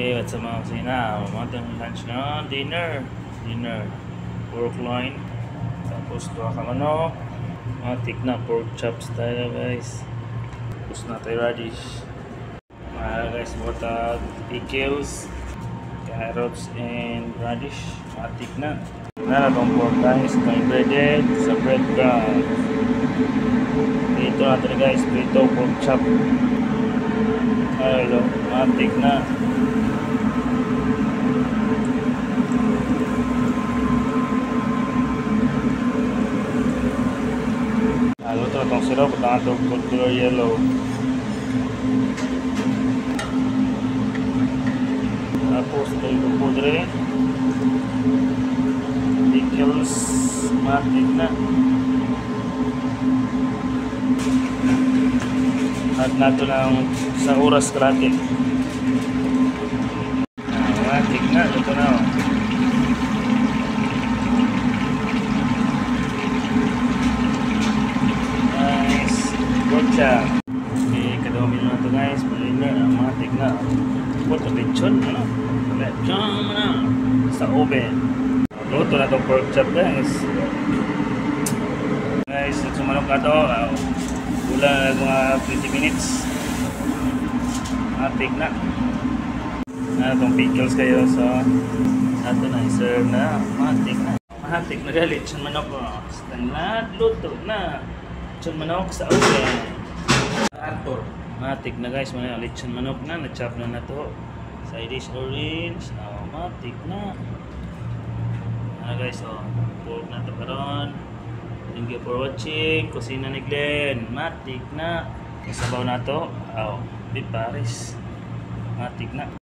Okay, what's up mga kusina? Mamatang lunch na, dinner. Pork loin. Tapos tuwa ka manok. Matik na pork chops tayo guys. Tapos na tayo radish. Guys, butag pickles, carrots and radish. Matik na. Itong pork guys, itong breaded sa bread brown. Dito natin guys, prito pork chop. Hello, matik na. Luto itong syrup at itong food color yellow. Tapos ito yung pudre. Pickles, matik na. At nato lang sa oras kalate. Matik na, ito na. Siya. Okay, kadawin na ito guys. Malina, matik na. Ito lechon, ano? Lechon na. Sa oven. Luto na itong pork chop guys. Guys, sumanok na ito. Kulang na mga 20 minutes. Matik na. Itong pickles kayo sa ato na i-serve na. Matik na. Matik na rin. Lechon manok. Standard luto na. Lechon manok sa oven. Arthur. Matik na guys, mga lechon manok na, na-chop na to. Side dish orange, matik na. Guys, pork na to karon. Thank you for watching. Kusina ni Glenn, matik na. Isabaw na to, beef Paris. Matik na.